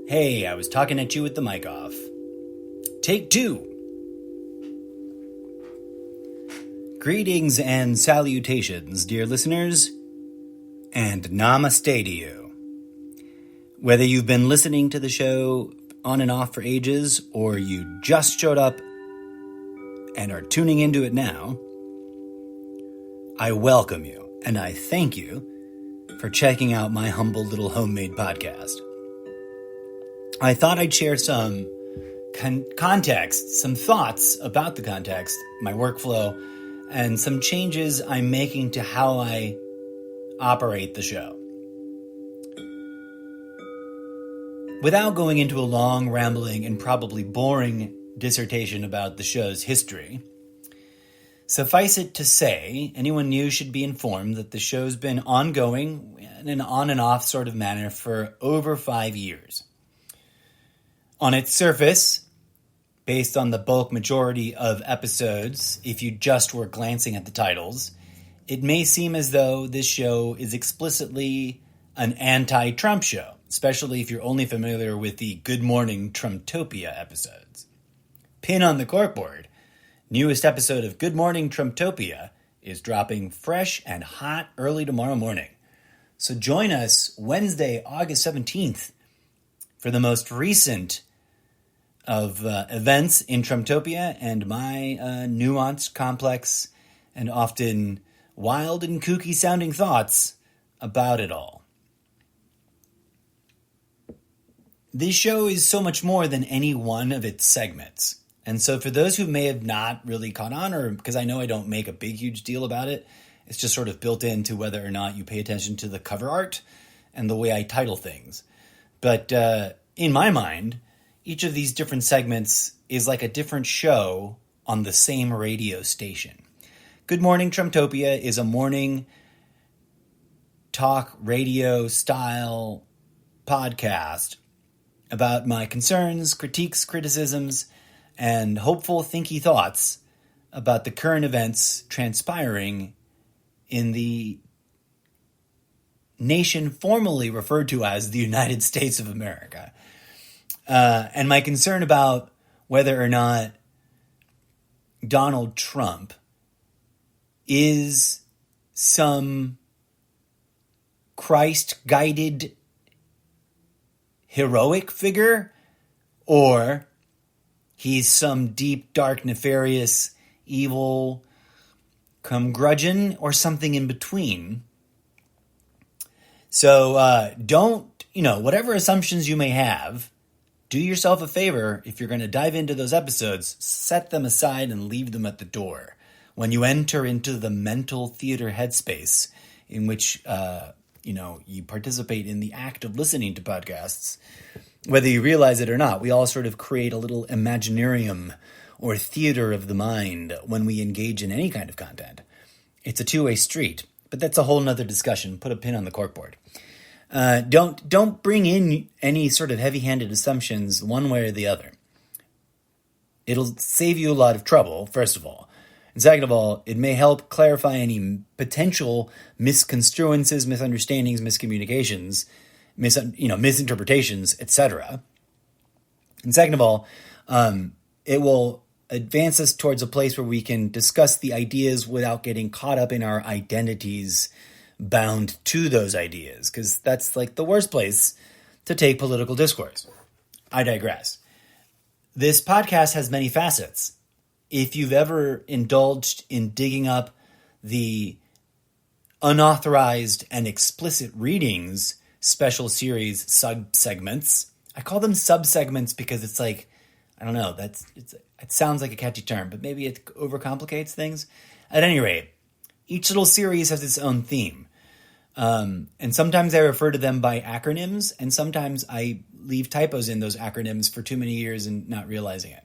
Hey, I was talking at you with the mic off. Take 2. Greetings and salutations, dear listeners, and namaste to you. Whether you've been listening to the show on and off for ages, or you just showed up and are tuning into it now, I welcome you and I thank you for checking out my humble little homemade podcast. I thought I'd share some context, some thoughts about the context, my workflow, and some changes I'm making to how I operate the show. Without going into a long, rambling, and probably boring dissertation about the show's history, suffice it to say, anyone new should be informed that the show's been ongoing in an on and off sort of manner for over 5 years. On its surface, based on the bulk majority of episodes, if you just were glancing at the titles, it may seem as though this show is explicitly an anti-Trump show, especially if you're only familiar with the Good Morning Trumptopia episodes. Pin on the corkboard, newest episode of Good Morning Trumptopia is dropping fresh and hot early tomorrow morning. So join us Wednesday, August 17th, for the most recent of events in Trumptopia and my nuanced, complex, and often wild and kooky sounding thoughts about it all. This show is so much more than any one of its segments. And so for those who may have not really caught on, or because I know I don't make a big, huge deal about it, it's just sort of built into whether or not you pay attention to the cover art and the way I title things. But in my mind, each of these different segments is like a different show on the same radio station. Good Morning Trumptopia is a morning talk radio style podcast about my concerns, critiques, criticisms, and hopeful, thinky thoughts about the current events transpiring in the nation formerly referred to as the United States of America. And my concern about whether or not Donald Trump is some Christ-guided heroic figure, or he's some deep, dark, nefarious, evil curmudgeon, or something in between. So whatever assumptions you may have, do yourself a favor. If you're going to dive into those episodes, set them aside and leave them at the door. When you enter into the mental theater headspace in which you participate in the act of listening to podcasts, whether you realize it or not, we all sort of create a little imaginarium or theater of the mind when we engage in any kind of content. It's a two-way street, but that's a whole nother discussion. Put a pin on the corkboard. Don't bring in any sort of heavy-handed assumptions one way or the other. It'll save you a lot of trouble, first of all. And second of all, it may help clarify any potential misconstruences, misunderstandings, miscommunications, misinterpretations, etc. And second of all, it will advance us towards a place where we can discuss the ideas without getting caught up in our identities bound to those ideas, because that's like the worst place to take political discourse. I digress. This podcast has many facets. If you've ever indulged in digging up the unauthorized and explicit readings special series sub-segments, I call them sub-segments because it's like, I don't know, it sounds like a catchy term, but maybe it overcomplicates things. At any rate, each little series has its own theme. And sometimes I refer to them by acronyms, and sometimes I leave typos in those acronyms for too many years and not realizing it.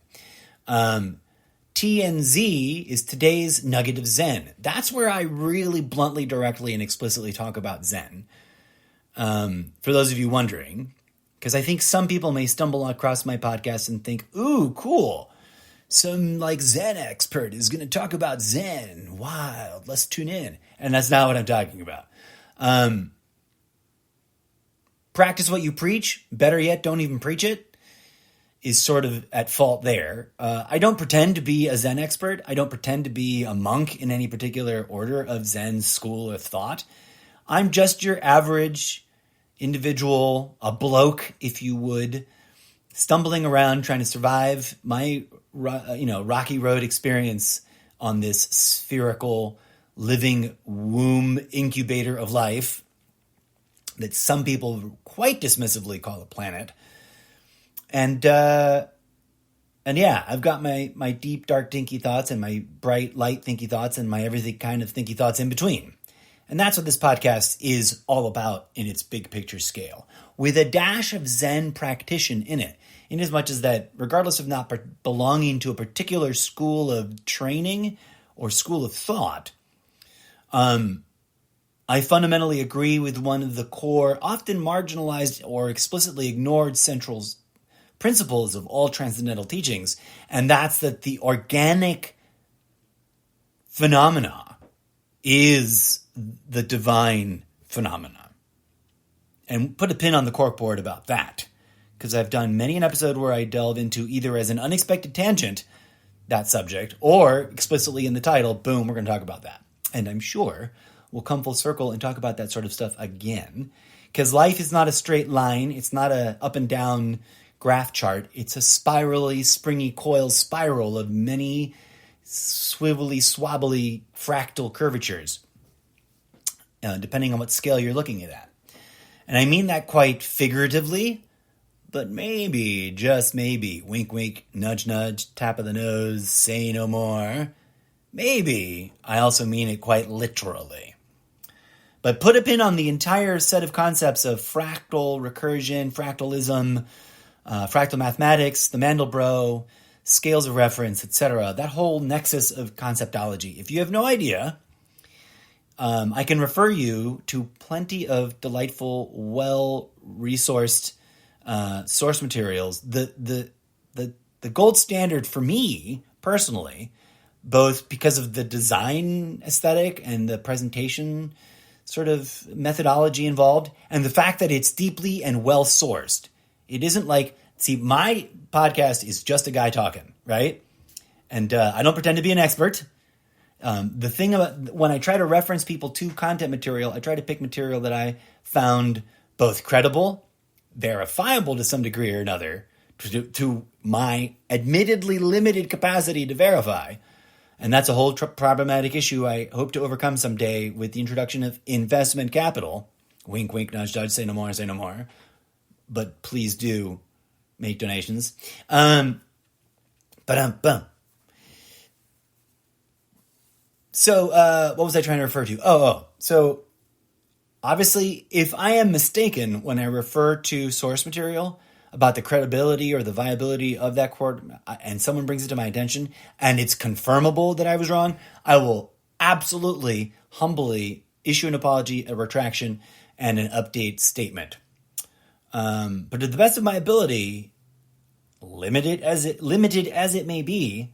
TNZ is today's nugget of Zen. That's where I really bluntly, directly, and explicitly talk about Zen. For those of you wondering, because I think some people may stumble across my podcast and think, ooh, cool. Some Zen expert is going to talk about Zen. Wild. Let's tune in. And that's not what I'm talking about. practice what you preach. Better yet, don't even preach it, is sort of at fault there. I don't pretend to be a Zen expert. I don't pretend to be a monk in any particular order of Zen school of thought. I'm just your average individual, a bloke, if you would, stumbling around trying to survive my rocky road experience on this spherical living womb incubator of life that some people quite dismissively call a planet. And yeah, I've got my deep, dark, dinky thoughts and my bright, light, thinky thoughts and my everything kind of thinky thoughts in between. And that's what this podcast is all about in its big picture scale, with a dash of Zen practitioner in it, in as much as that, regardless of not belonging to a particular school of training or school of thought, I fundamentally agree with one of the core, often marginalized or explicitly ignored central principles of all transcendental teachings, and that's that the organic phenomena is the divine phenomena. And put a pin on the corkboard about that, because I've done many an episode where I delve into either as an unexpected tangent that subject, or explicitly in the title, boom, we're going to talk about that. And I'm sure we'll come full circle and talk about that sort of stuff again, because life is not a straight line. It's not a up and down graph chart. It's a spirally, springy coil spiral of many swivelly, swabbly, fractal curvatures, depending on what scale you're looking at. And I mean that quite figuratively, but maybe, just maybe, wink, wink, nudge, nudge, tap of the nose, say no more. Maybe I also mean it quite literally. But put a pin on the entire set of concepts of fractal recursion, fractalism, fractal mathematics, the Mandelbrot, scales of reference, etc. That whole nexus of conceptology. If you have no idea, I can refer you to plenty of delightful, well-resourced source materials. The gold standard for me, personally, both because of the design aesthetic and the presentation sort of methodology involved, and the fact that it's deeply and well-sourced. It isn't like, see, my podcast is just a guy talking, right? And I don't pretend to be an expert. The thing about when I try to reference people to content material, I try to pick material that I found both credible, verifiable to some degree or another, to my admittedly limited capacity to verify. And that's a whole problematic issue I hope to overcome someday with the introduction of investment capital. Wink, wink, nudge, nudge, say no more, say no more. But please do make donations. So, what was I trying to refer to? So, obviously, if I am mistaken when I refer to source material about the credibility or the viability of that quote, and someone brings it to my attention, and it's confirmable that I was wrong, I will absolutely, humbly issue an apology, a retraction, and an update statement. But to the best of my ability, limited as it may be,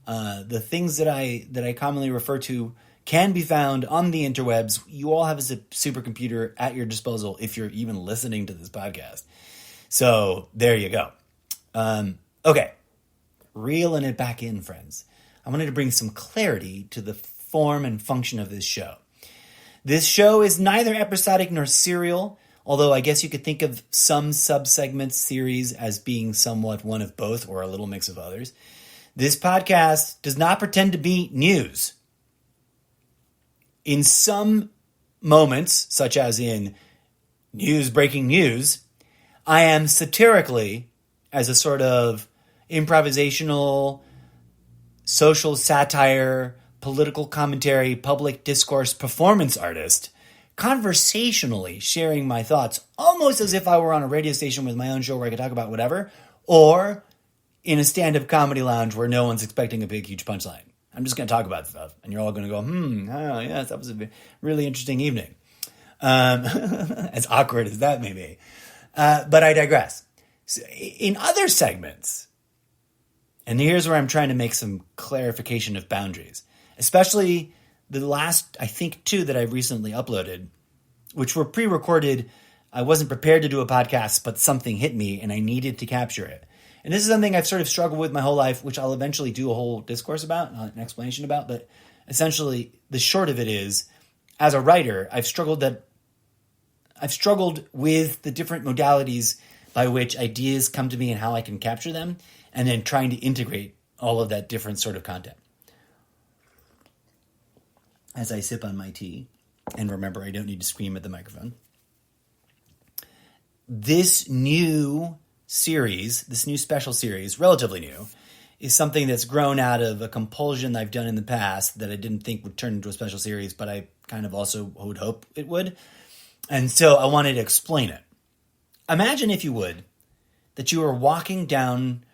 the things that I commonly refer to can be found on the interwebs. You all have a supercomputer at your disposal if you're even listening to this podcast. So there you go. Okay, reeling it back in, friends. I wanted to bring some clarity to the form and function of this show. This show is neither episodic nor serial, although I guess you could think of some sub-segment series as being somewhat one of both or a little mix of others. This podcast does not pretend to be news. In some moments, such as in breaking news, I am satirically, as a sort of improvisational, social satire, political commentary, public discourse performance artist, conversationally sharing my thoughts, almost as if I were on a radio station with my own show where I could talk about whatever, or in a stand-up comedy lounge where no one's expecting a big, huge punchline. I'm just going to talk about stuff, and you're all going to go, oh, yes, that was a really interesting evening. As awkward as that may be. But I digress. So in other segments, and here's where I'm trying to make some clarification of boundaries, especially the last, I think, 2 that I've recently uploaded, which were pre-recorded I wasn't prepared to do a podcast, but something hit me and I needed to capture it. And this is something I've sort of struggled with my whole life, which I'll eventually do a whole discourse about, an explanation about. But essentially, the short of it is, as a writer, I've struggled with the different modalities by which ideas come to me and how I can capture them, and then trying to integrate all of that different sort of content. As I sip on my tea, and remember, I don't need to scream at the microphone. This new series, this new special series, relatively new, is something that's grown out of a compulsion I've done in the past that I didn't think would turn into a special series, but I kind of also would hope it would. And so I wanted to explain it. Imagine, if you would, that you were walking down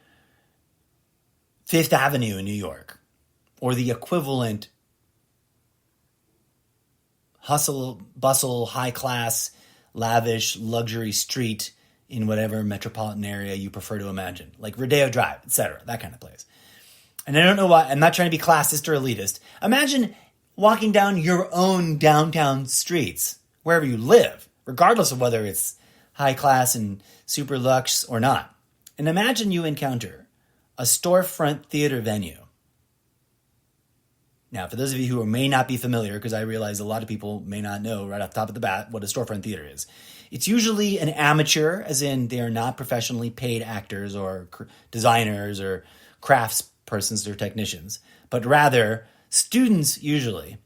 Fifth Avenue in New York, or the equivalent hustle, bustle, high class, lavish, luxury street in whatever metropolitan area you prefer to imagine, like Rodeo Drive, etc., that kind of place. And I don't know why, I'm not trying to be classist or elitist. Imagine walking down your own downtown streets, wherever you live, regardless of whether it's high class and super luxe or not. And imagine you encounter a storefront theater venue. Now, for those of you who may not be familiar, because I realize a lot of people may not know right off the top of the bat what a storefront theater is. It's usually an amateur, as in they are not professionally paid actors or designers or crafts persons or technicians, but rather students usually,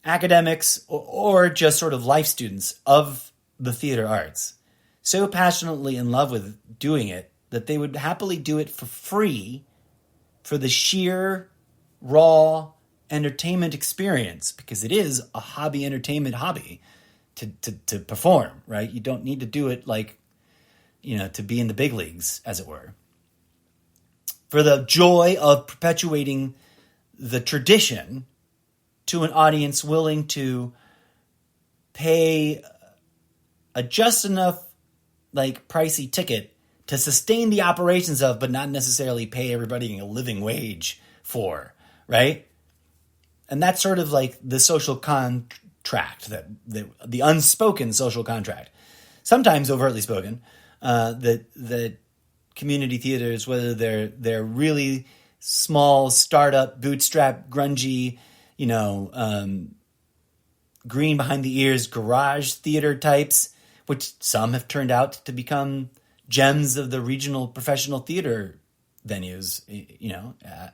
academics or just sort of life students of the theater arts, so passionately in love with doing it that they would happily do it for free for the sheer, raw entertainment experience, because it is a hobby entertainment hobby to perform, right? You don't need to do it like, to be in the big leagues, as it were. For the joy of perpetuating the tradition to an audience willing to pay a just enough, pricey ticket to sustain the operations of, but not necessarily pay everybody a living wage for, right? And that's sort of like the social contract, that the unspoken social contract, sometimes overtly spoken, that community theaters, whether they're really small, startup, bootstrap, grungy, green behind the ears garage theater types, which some have turned out to become gems of the regional professional theater venues,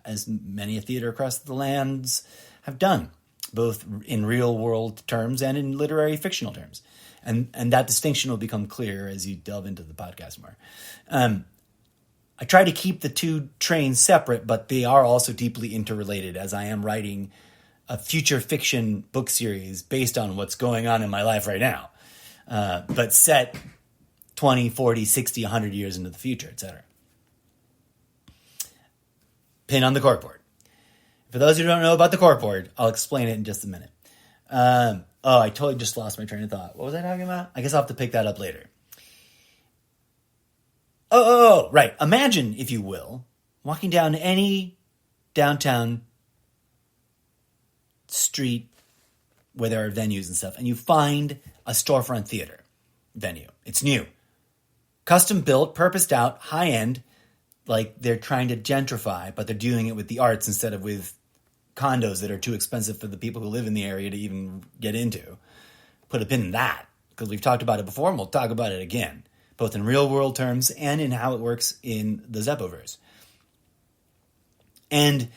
as many a theater across the lands have done, both in real world terms and in literary fictional terms. And that distinction will become clear as you delve into the podcast more. I try to keep the two trains separate, but they are also deeply interrelated, as I am writing a future fiction book series based on what's going on in my life right now, but set 20, 40, 60, 100 years into the future, etc. Pin on the corkboard. For those who don't know about the corkboard, I'll explain it in just a minute. I totally just lost my train of thought. What was I talking about? I guess I'll have to pick that up later. Right. Imagine, if you will, walking down any downtown street where there are venues and stuff, and you find a storefront theater venue. It's new. Custom built, purposed out, high end, like they're trying to gentrify, but they're doing it with the arts instead of with condos that are too expensive for the people who live in the area to even get into. Put a pin in that, because we've talked about it before, and we'll talk about it again, both in real world terms and in how it works in the Zeppoverse. And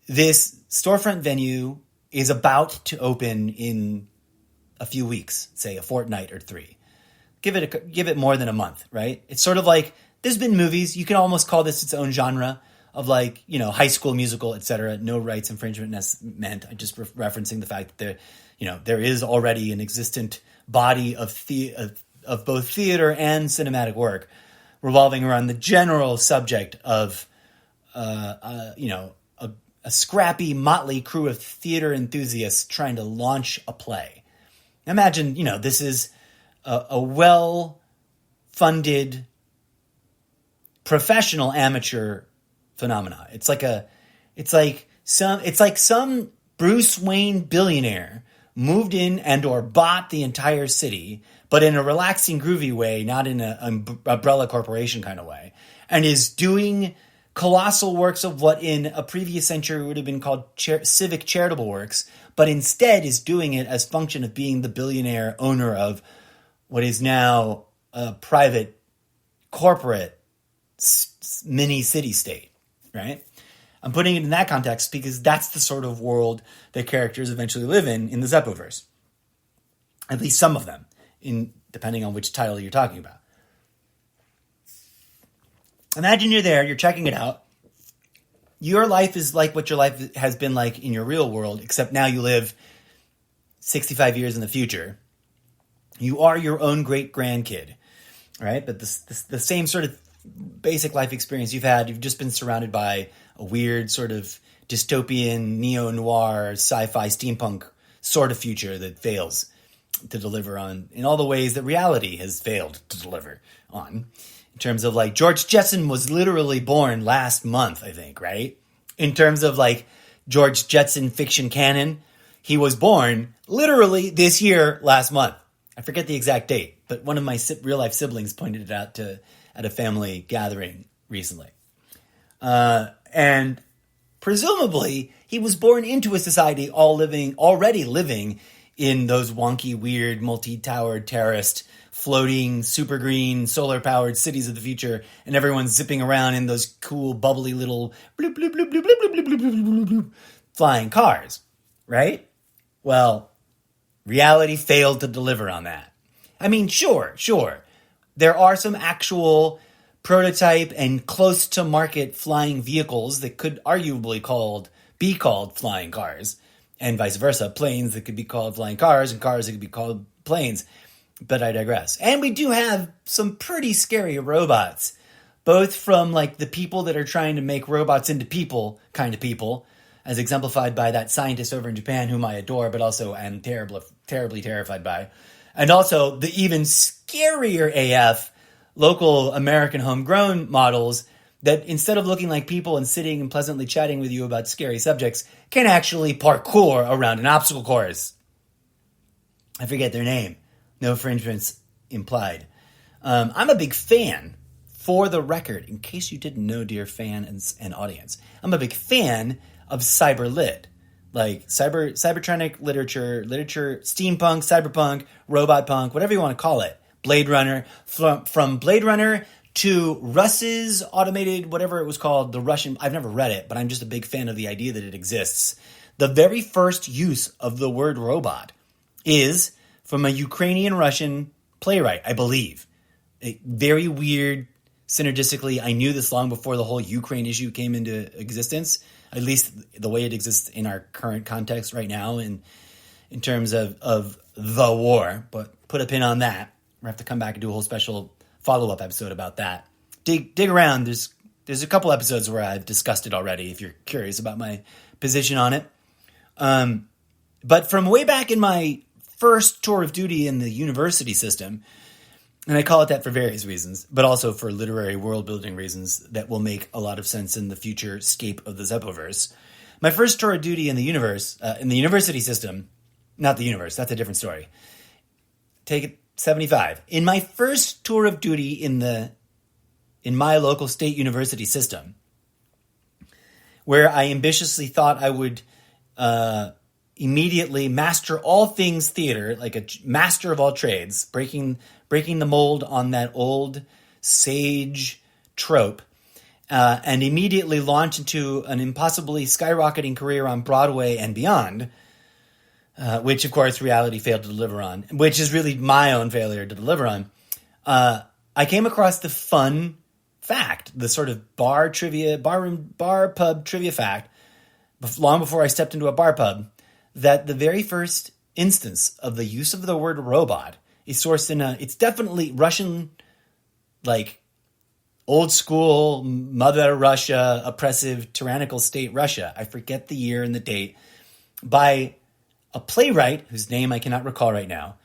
this storefront venue is about to open in a few weeks, say a fortnight or 3. Give it more than a month, right? It's sort of like, there's been movies, you can almost call this its own genre of High School Musical, etc. No rights infringement meant. I'm just referencing the fact that there is already an existent body of both theater and cinematic work revolving around the general subject of a scrappy, motley crew of theater enthusiasts trying to launch a play. Imagine, this is a well-funded professional amateur phenomena. It's like some Bruce Wayne billionaire moved in and or bought the entire city, but in a relaxing, groovy way, not in an umbrella corporation kind of way, and is doing colossal works of what in a previous century would have been called civic charitable works, but instead is doing it as function of being the billionaire owner of what is now a private corporate mini city-state, right? I'm putting it in that context because that's the sort of world that characters eventually live in the Zeppoverse. At least some of them, depending on which title you're talking about. Imagine you're there, you're checking it out. Your life is like what your life has been like in your real world, except now you live 65 years in the future. You are your own great-grandkid, right? But the same sort of basic life experience you've had, you've just been surrounded by a weird sort of dystopian, neo-noir, sci-fi, steampunk sort of future that fails to deliver on in all the ways that reality has failed to deliver on. In terms of like, George Jetson was literally born last month, I think, right? In terms of like George Jetson fiction canon, he was born literally this year, last month. I forget the exact date, but one of my real life siblings pointed it out at a family gathering recently. And presumably he was born into a society already living in those wonky, weird, multi-towered, terraced, floating, super green, solar-powered cities of the future, and everyone's zipping around in those cool, bubbly little bloop, bloop, bloop, bloop, bloop, bloop, bloop, bloop, bloop, bloop, flying cars, right? Well, reality failed to deliver on that. I mean, sure. There are some actual prototype and close-to-market flying vehicles that could arguably be called flying cars, and vice versa, planes that could be called flying cars and cars that could be called planes. But I digress. And we do have some pretty scary robots, both from like the people that are trying to make robots into people, kind of people, as exemplified by that scientist over in Japan whom I adore, but also am terribly terrified by. And also the even scarier AF local American homegrown models that instead of looking like people and sitting and pleasantly chatting with you about scary subjects, can actually parkour around an obstacle course. I forget their name. No infringements implied. I'm a big fan, for the record, in case you didn't know, dear fan and audience. I'm a big fan of cyberlit, like cybertronic literature, steampunk, cyberpunk, robot punk, whatever you want to call it. Blade Runner, from Blade Runner to Russ's automated, whatever it was called, the Russian, I've never read it, but I'm just a big fan of the idea that it exists. The very first use of the word robot is from a Ukrainian-Russian playwright, I believe. Very weird, synergistically. I knew this long before the whole Ukraine issue came into existence, at least the way it exists in our current context right now in terms of the war. But put a pin on that. We'll have to come back and do a whole special follow-up episode about that. Dig around. There's a couple episodes where I've discussed it already, if you're curious about my position on it. But from way back in my first tour of duty in the university system, and I call it that for various reasons, but also for literary world-building reasons that will make a lot of sense in the future scape of the Zeppoverse. My first tour of duty in the university system, not the universe, that's a different story. Take it 75. In my first tour of duty in my local state university system, where I ambitiously thought I would immediately master all things theater, like a master of all trades, breaking the mold on that old sage trope, and immediately launch into an impossibly skyrocketing career on Broadway and beyond, which, of course, reality failed to deliver on, which is really my own failure to deliver on. I came across the fun fact, the sort of bar pub trivia fact, long before I stepped into a bar pub, that the very first instance of the use of the word robot is sourced in it's definitely Russian, like old school Mother Russia, oppressive, tyrannical state Russia. I forget the year and the date, by a playwright whose name I cannot recall right now.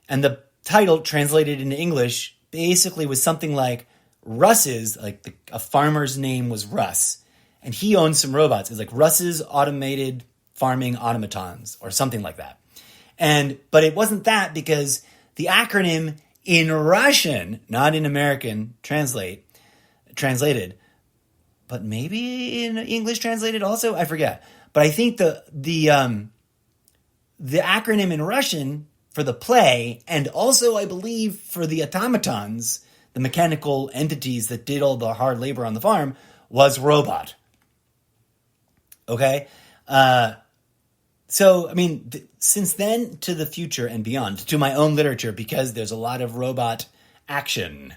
And the title translated into English basically was something like Russ's, like a farmer's name was Russ, and he owns some robots. It's like Russ's automated farming automatons or something like that. But it wasn't that, because the acronym in Russian, not in American translated, but maybe in English translated also, I forget. But I think the acronym in Russian for the play, and also I believe for the automatons, the mechanical entities that did all the hard labor on the farm, was robot. Okay? So, I mean, since then to the future and beyond, to my own literature, because there's a lot of robot action,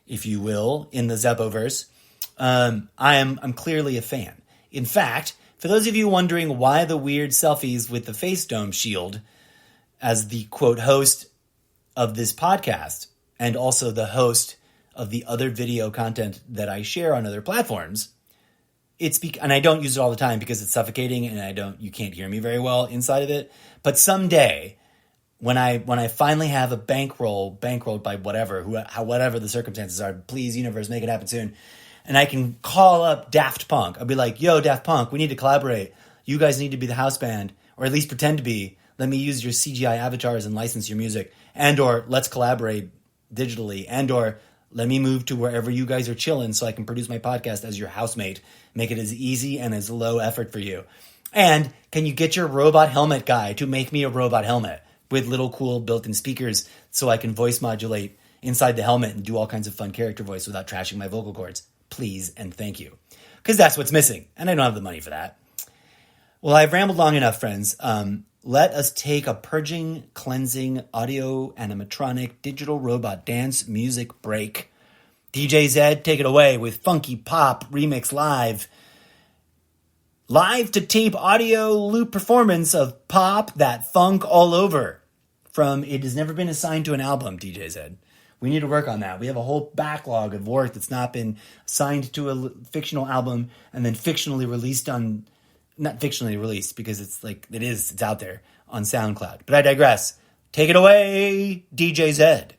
if you will, in the Zeppoverse, I'm clearly a fan. In fact, for those of you wondering why the weird selfies with the face dome shield, as the, quote, host of this podcast, and also the host of the other video content that I share on other platforms, and I don't use it all the time because it's suffocating and you can't hear me very well inside of it. But someday, when I finally have a bankrolled by whatever the circumstances are, please universe, make it happen soon. And I can call up Daft Punk. I'll be like, yo, Daft Punk, we need to collaborate. You guys need to be the house band, or at least pretend to be. Let me use your CGI avatars and license your music. And or let's collaborate digitally. And or let me move to wherever you guys are chilling so I can produce my podcast as your housemate. Make it as easy and as low effort for you. And can you get your robot helmet guy to make me a robot helmet with little cool built-in speakers so I can voice modulate inside the helmet and do all kinds of fun character voice without trashing my vocal cords? Please and thank you. Because that's what's missing, and I don't have the money for that. Well, I've rambled long enough, friends. Let us take a purging, cleansing, audio, animatronic, digital robot dance music break. DJ Zed, take it away with Funky Pop Remix Live. Live to tape audio loop performance of Pop That Funk All Over from It Has Never Been Assigned to an Album, DJ Zed. We need to work on that. We have a whole backlog of work that's not been assigned to a fictional album and then fictionally released on... Not fictionally released, because it's out there on SoundCloud. But I digress. Take it away, DJ Zed.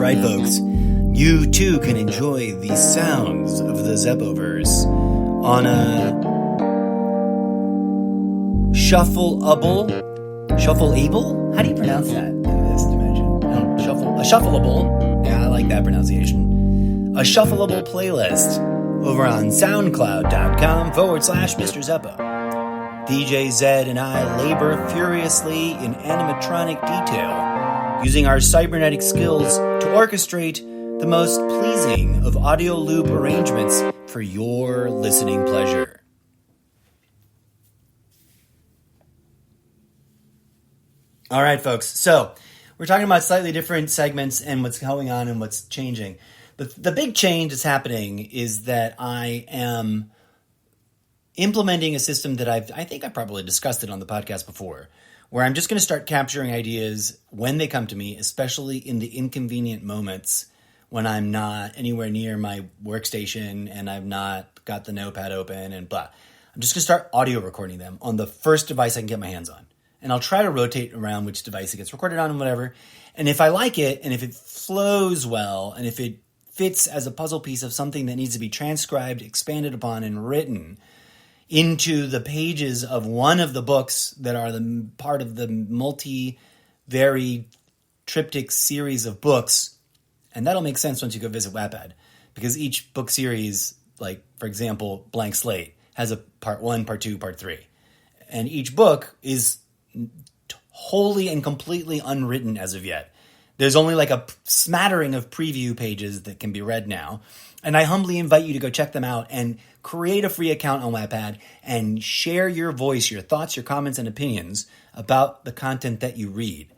right, folks. You too can enjoy the sounds of the Zeppoverse on a shuffleable? How do you pronounce that in this dimension? A shuffleable. Yeah, I like that pronunciation. A shuffleable playlist over on soundcloud.com/Mr. Zeppo. DJ Zed and I labor furiously in animatronic detail, using our cybernetic skills to orchestrate the most pleasing of audio loop arrangements for your listening pleasure. All right, folks. So we're talking about slightly different segments and what's going on and what's changing. The big change that's happening is that I am implementing a system that I think I probably discussed it on the podcast before, where I'm just going to start capturing ideas when they come to me, especially in the inconvenient moments when I'm not anywhere near my workstation and I've not got the notepad open and blah. I'm just going to start audio recording them on the first device I can get my hands on. And I'll try to rotate around which device it gets recorded on and whatever. And if I like it, and if it flows well, and if it fits as a puzzle piece of something that needs to be transcribed, expanded upon, and written into the pages of one of the books that are the part of the multi-varied triptych series of books, and that'll make sense once you go visit Wattpad, because each book series, like, for example, Blank Slate, has a part 1, part 2, part 3. And each book is wholly and completely unwritten as of yet. There's only like a smattering of preview pages that can be read now. And I humbly invite you to go check them out and create a free account on Wattpad and share your voice, your thoughts, your comments, and opinions about the content that you read.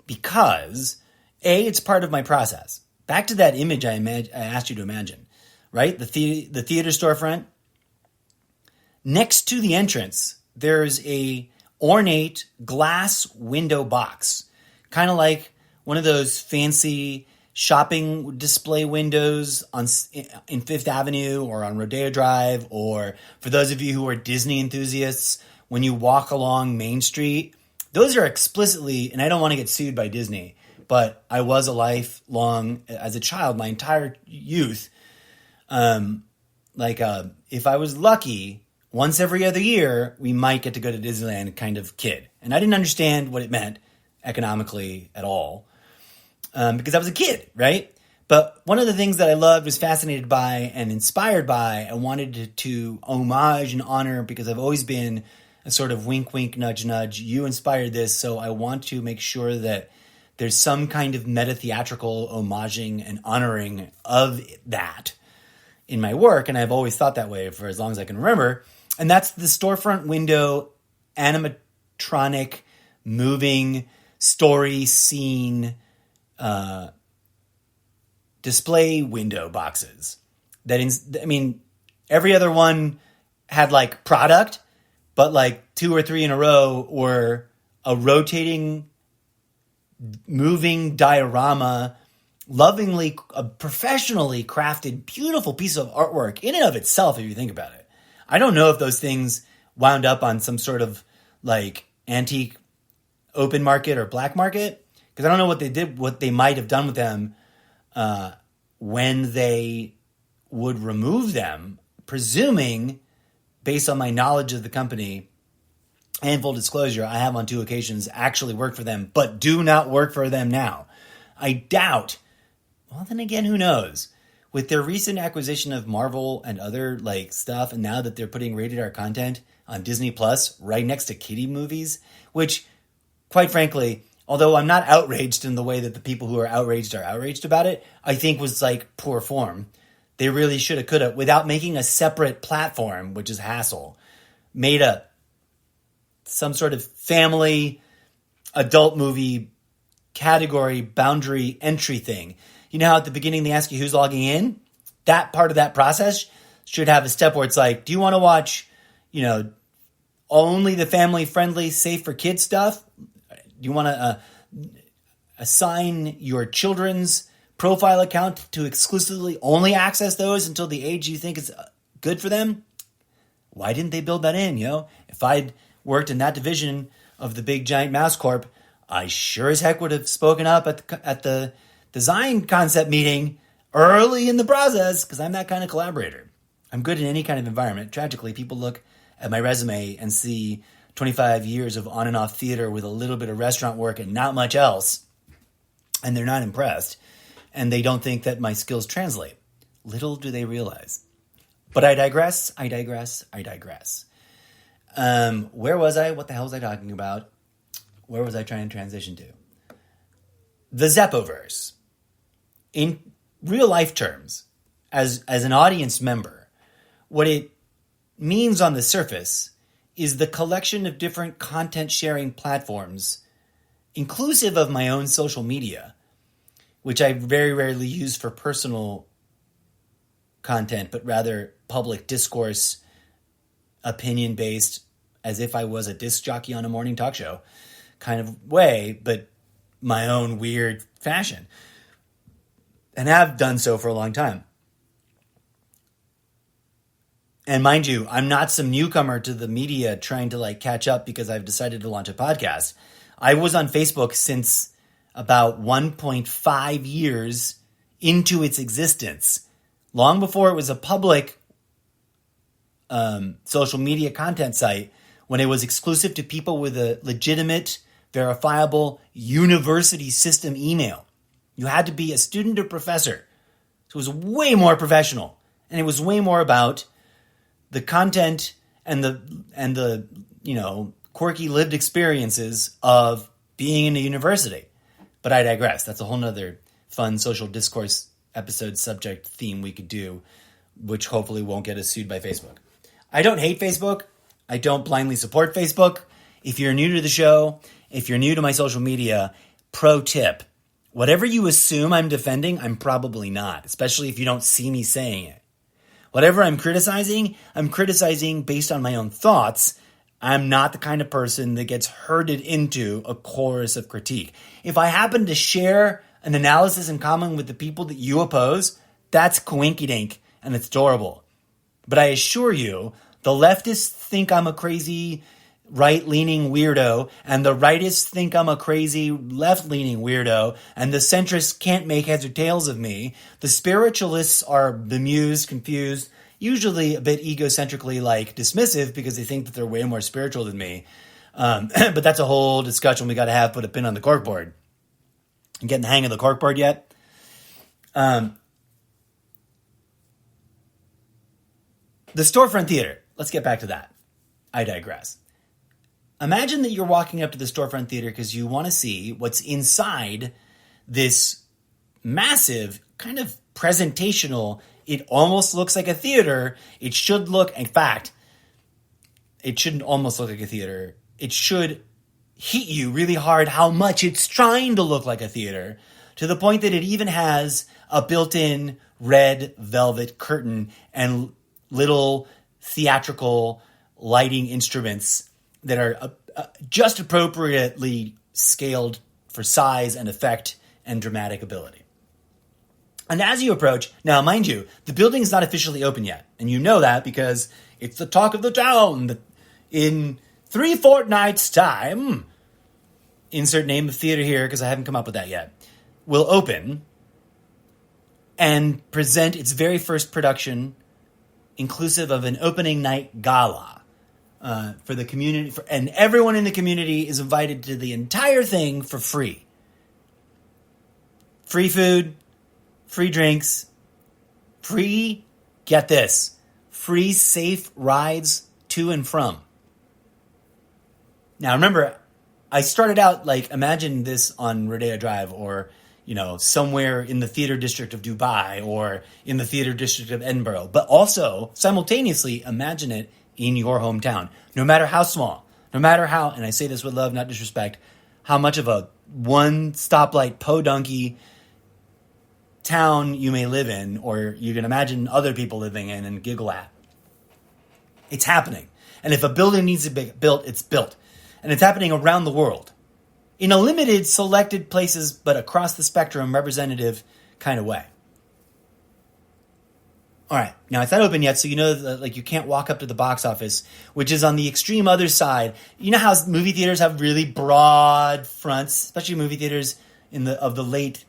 Because, A, it's part of my process. Back to that image I asked you to imagine, right? The theater storefront. Next to the entrance, there's a ornate glass window box, kind of like one of those fancy shopping display windows in Fifth Avenue or on Rodeo Drive, or for those of you who are Disney enthusiasts, when you walk along Main Street. Those are explicitly, and I don't want to get sued by Disney, but I was a lifelong, as a child, my entire youth, if I was lucky, once every other year, we might get to go to Disneyland kind of kid. And I didn't understand what it meant economically at all because I was a kid, right? But one of the things that I loved, was fascinated by, and inspired by, and wanted to homage and honor, because I've always been a sort of wink, wink, nudge, nudge. You inspired this, so I want to make sure that there's some kind of meta-theatrical homaging and honoring of that in my work. And I've always thought that way for as long as I can remember. And that's the storefront window animatronic moving story scene display window boxes. Every other one had like product, but like 2 or 3 in a row were a rotating, moving diorama, lovingly, professionally crafted, beautiful piece of artwork in and of itself, if you think about it. I don't know if those things wound up on some sort of like antique open market or black market, because I don't know what they might have done with them when they would remove them, presuming, based on my knowledge of the company, and full disclosure, I have on 2 occasions actually worked for them, but do not work for them now. I doubt. Well, then again, who knows? With their recent acquisition of Marvel and other like stuff, and now that they're putting rated R content on Disney Plus right next to kiddie movies, which, quite frankly, although I'm not outraged in the way that the people who are outraged about it, I think was like poor form. They really should have, could have, without making a separate platform, which is hassle, made some sort of family adult movie category boundary entry thing. You know how at the beginning they ask you who's logging in? That part of that process should have a step where it's like, do you want to watch, only the family-friendly, safe for kids stuff? Do you want to assign your children's profile account to exclusively only access those until the age you think is good for them? Why didn't they build that in, If I'd worked in that division of the big giant mouse corp, I sure as heck would have spoken up at the design concept meeting early in the process, because I'm that kind of collaborator. I'm good in any kind of environment. Tragically, people look at my resume and see 25 years of on and off theater with a little bit of restaurant work and not much else, and they're not impressed, and they don't think that my skills translate. Little do they realize. But I digress. Where was I? What the hell was I talking about? Where was I trying to transition to? The Zeppoverse. real life terms, as an audience member, what it means on the surface is the collection of different content sharing platforms, inclusive of my own social media, which I very rarely use for personal content, but rather public discourse, opinion-based, as if I was a disc jockey on a morning talk show kind of way, but my own weird fashion, and have done so for a long time. And mind you, I'm not some newcomer to the media trying to catch up because I've decided to launch a podcast. I was on Facebook since about 1.5 years into its existence, long before it was a public social media content site, when it was exclusive to people with a legitimate, verifiable university system email. You had to be a student or professor. So it was way more professional, and it was way more about the content and the quirky lived experiences of being in a university. But I digress. That's a whole nother fun social discourse episode subject theme we could do, which hopefully won't get us sued by Facebook. I don't hate Facebook. I don't blindly support Facebook. If you're new to the show, if you're new to my social media, pro tip, whatever you assume I'm defending, I'm probably not, especially if you don't see me saying it. Whatever I'm criticizing based on my own thoughts. I'm not the kind of person that gets herded into a chorus of critique. If I happen to share an analysis in common with the people that you oppose, that's coinkydink and it's adorable. But I assure you, the leftists think I'm a crazy right-leaning weirdo, and the rightists think I'm a crazy left-leaning weirdo, and the centrists can't make heads or tails of me. The spiritualists are bemused, confused, usually a bit egocentrically dismissive because they think that they're way more spiritual than me. But that's a whole discussion we got to have. Put a pin on the corkboard. You getting the hang of the corkboard yet? The storefront theater. Let's get back to that. I digress. Imagine that you're walking up to the storefront theater because you want to see what's inside this massive kind of presentational. It almost looks like a theater. It should look, in fact, it shouldn't almost look like a theater. It should hit you really hard how much it's trying to look like a theater, to the point that it even has a built-in red velvet curtain and little theatrical lighting instruments that are just appropriately scaled for size and effect and dramatic ability. And as you approach, now mind you, the building is not officially open yet. And you know that because it's the talk of the town that in 3 fortnights' time, insert name of theater here because I haven't come up with that yet, will open and present its very first production, inclusive of an opening night gala for the community. And everyone in the community is invited to the entire thing for free. Free food, free drinks, free, get this, free safe rides to and from. Now remember, I started out imagine this on Rodeo Drive or, somewhere in the theater district of Dubai or in the theater district of Edinburgh, but also simultaneously imagine it in your hometown, no matter how small, no matter how, and I say this with love, not disrespect, how much of a one stoplight podunky town you may live in, or you can imagine other people living in and giggle at. It's happening. And if a building needs to be built, it's built. And it's happening around the world. In a limited, selected places, but across the spectrum, representative kind of way. All right. Now, it's not open yet, so you know that you can't walk up to the box office, which is on the extreme other side. You know how movie theaters have really broad fronts, especially movie theaters of the late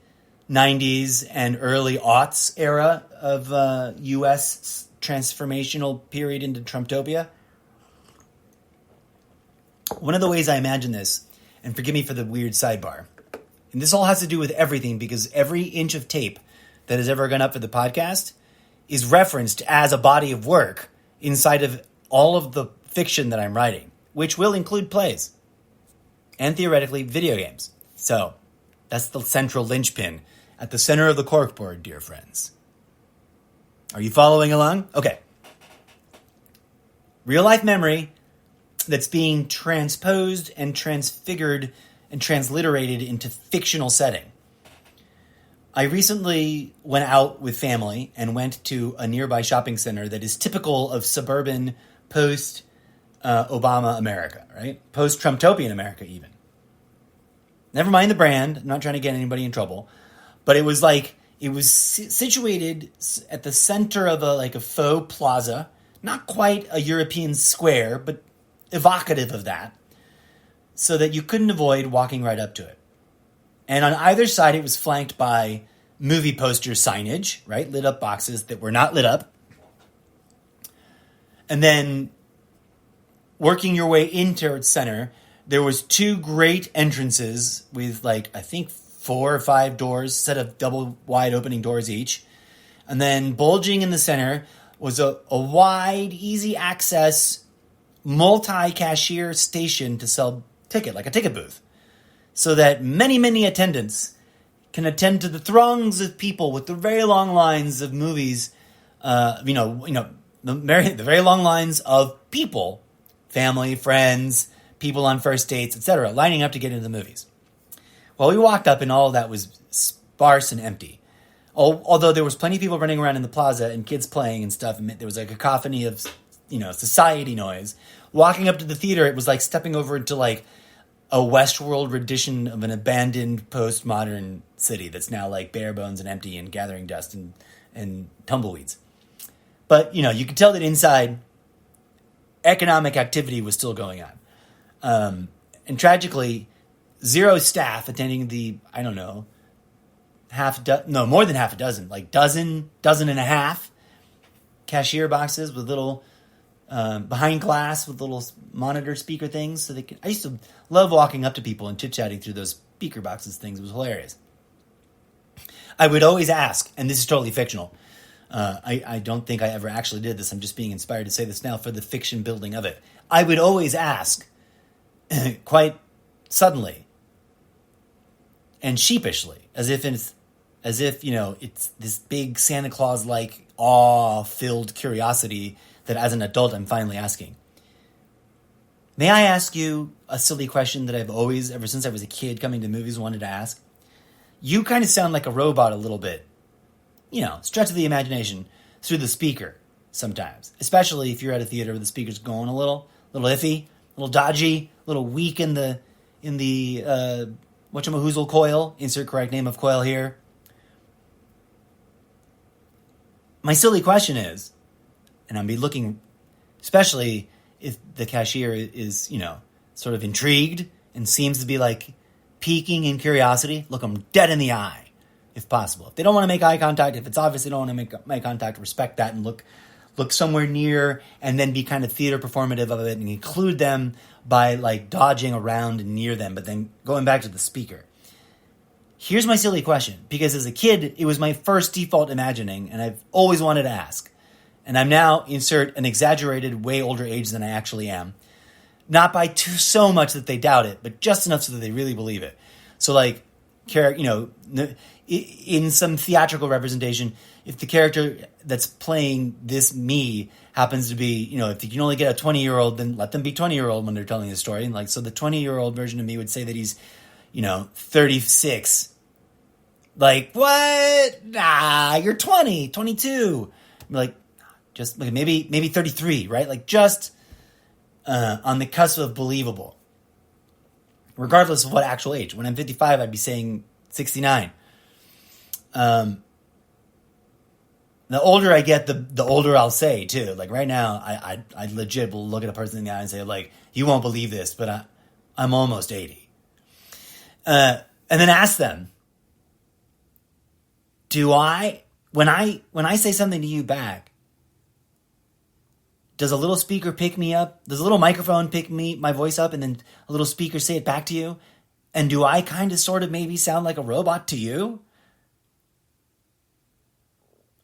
90s and early aughts era of U.S. transformational period into Trumptopia. One of the ways I imagine this, and forgive me for the weird sidebar, and this all has to do with everything because every inch of tape that has ever gone up for the podcast is referenced as a body of work inside of all of the fiction that I'm writing, which will include plays and theoretically video games. So that's the central linchpin at the center of the corkboard, dear friends. Are you following along? Okay. Real-life memory that's being transposed and transfigured and transliterated into fictional setting. I recently went out with family and went to a nearby shopping center that is typical of suburban post-Obama America, right? Post-Trumptopian America, even. Never mind the brand. I'm not trying to get anybody in trouble. But it was situated at the center of a faux plaza. Not quite a European square, but evocative of that. So that you couldn't avoid walking right up to it. And on either side, it was flanked by movie poster signage, right? Lit up boxes that were not lit up. And then working your way into its center, there was two great entrances with I think 4 or 5 doors, set of double wide opening doors each. And then bulging in the center was a wide, easy access, multi-cashier station to sell ticket, like a ticket booth. So that many, many attendants can attend to the throngs of people with the very long lines of movies, the very long lines of people, family, friends, people on first dates, etc., lining up to get into the movies. Well, we walked up and all of that was sparse and empty. Although there was plenty of people running around in the plaza and kids playing and stuff, and there was a cacophony of, society noise. Walking up to the theater, it was like stepping over into a Westworld rendition of an abandoned postmodern city that's now bare bones and empty and gathering dust and tumbleweeds. But, you could tell that inside economic activity was still going on. And tragically, 0 staff attending the, more than half a dozen, dozen and a half cashier boxes with little behind glass with little monitor speaker things. So I used to love walking up to people and chit-chatting through those speaker boxes things. It was hilarious. I would always ask, and this is totally fictional. I don't think I ever actually did this. I'm just being inspired to say this now for the fiction building of it. I would always ask, quite suddenly and sheepishly, as if it's this big Santa Claus-like awe-filled curiosity that as an adult I'm finally asking. May I ask you a silly question that I've always, ever since I was a kid coming to movies, wanted to ask? You kind of sound like a robot a little bit. Stretch of the imagination through the speaker sometimes. Especially if you're at a theater where the speaker's going a little iffy, a little dodgy, a little weak in the whatchamahoozle coil. Insert correct name of coil here. My silly question is, and I'll be looking, especially if the cashier is, sort of intrigued and seems to be peeking in curiosity, look them dead in the eye, if possible. If they don't want to make eye contact, if it's obvious they don't want to make eye contact, respect that and look somewhere near and then be kind of theater performative of it and include them by dodging around and near them, but then going back to the speaker. Here's my silly question, because as a kid, it was my first default imagining, and I've always wanted to ask. And I'm now, insert an exaggerated, way older age than I actually am. Not by so much that they doubt it, but just enough so that they really believe it. So in some theatrical representation, if the character that's playing this me happens to be, if you can only get a 20-year-old, then let them be 20-year-old when they're telling the story. And so the 20-year-old version of me would say that he's, 36. What? Nah, you're 20, 22. I'm just maybe 33, right? Just on the cusp of believable. Regardless of what actual age. When I'm 55, I'd be saying 69. The older I get, the older I'll say, too. Right now, I legit will look at a person in the eye and say, you won't believe this, but I'm almost 80. And then ask them, when I say something to you back, does a little speaker pick me up? Does a little microphone pick my voice up and then a little speaker say it back to you? And do I kind of sort of maybe sound like a robot to you?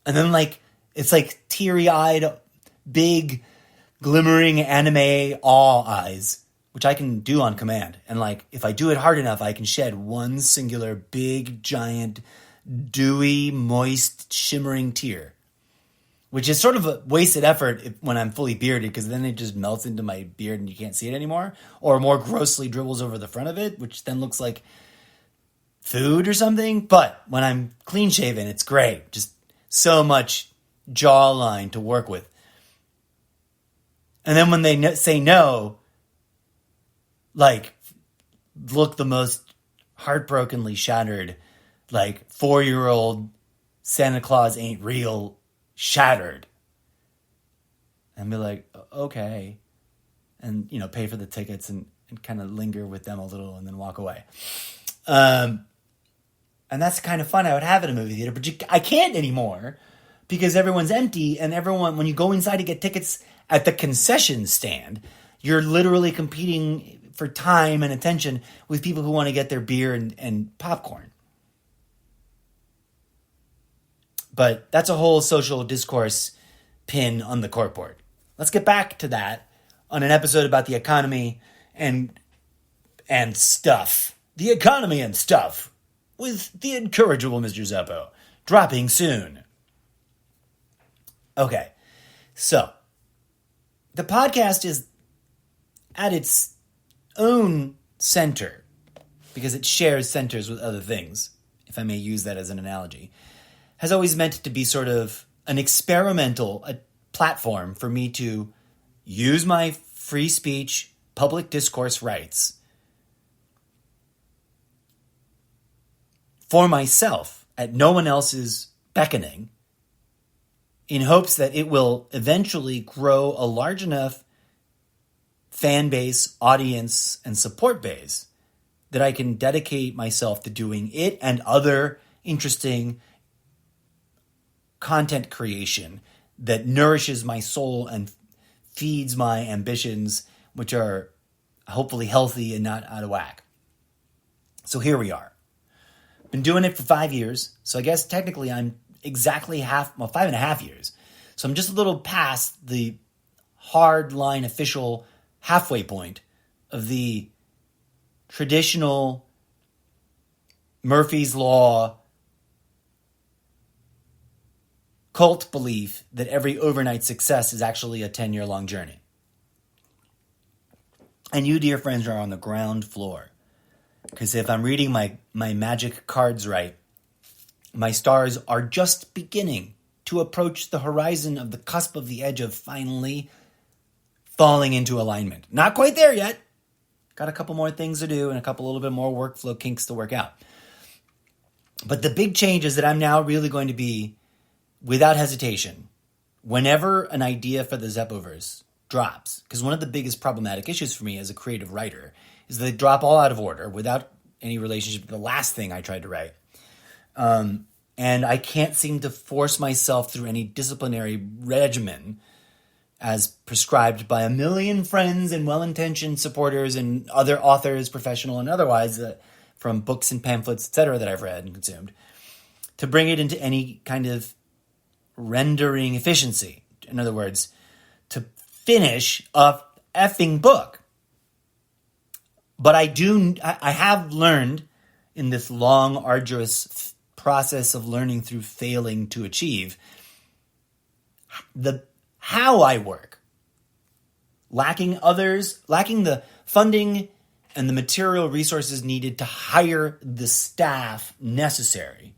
And then it's teary-eyed, big, glimmering anime awe eyes, which I can do on command. And if I do it hard enough, I can shed one singular, big, giant, dewy, moist, shimmering tear, which is sort of a wasted effort when I'm fully bearded, because then it just melts into my beard and you can't see it anymore, or more grossly dribbles over the front of it, which then looks like food or something. But when I'm clean shaven, it's great. Just so much jawline to work with. And then when they say no, like, look the most heartbrokenly shattered, like 4-year-old Santa Claus ain't real shattered. And be like, okay. And, pay for the tickets and kind of linger with them a little and then walk away. And that's the kind of fun I would have at a movie theater. But I can't anymore because everyone's empty, and everyone, when you go inside to get tickets at the concession stand, you're literally competing for time and attention with people who want to get their beer and popcorn. But that's a whole social discourse pin on the corkboard. Let's get back to that on an episode about the economy and stuff. The economy and stuff with the incorrigible Mr. Zeppo, dropping soon. Okay, so the podcast is at its own center because it shares centers with other things, if I may use that as an analogy, has always meant to be sort of an experimental platform for me to use my free speech, public discourse rights for myself at no one else's beckoning, in hopes that it will eventually grow a large enough fan base, audience, and support base that I can dedicate myself to doing it and other interesting content creation that nourishes my soul and feeds my ambitions, which are hopefully healthy and not out of whack. So here we are. Been doing it for 5 years, so I guess technically I'm exactly 5.5 years. So I'm just a little past the hard line official halfway point of the traditional Murphy's Law cult belief that every overnight success is actually a 10-year-long journey. And you, dear friends, are on the ground floor. Because if I'm reading my magic cards right, my stars are just beginning to approach the horizon of the cusp of the edge of finally falling into alignment. Not quite there yet. Got a couple more things to do and a couple little bit more workflow kinks to work out. But the big change is that I'm now really going to be, without hesitation, whenever an idea for the Zeppoverse drops, because one of the biggest problematic issues for me as a creative writer is that they drop all out of order without any relationship to the last thing I tried to write. And I can't seem to force myself through any disciplinary regimen as prescribed by a million friends and well-intentioned supporters and other authors, professional and otherwise, from books and pamphlets, etc., that I've read and consumed, to bring it into any kind of rendering efficiency. In other words, to finish a effing book. But I have learned in this long, arduous process of learning through failing to achieve how I work. Lacking the funding and the material resources needed to hire the staff necessary.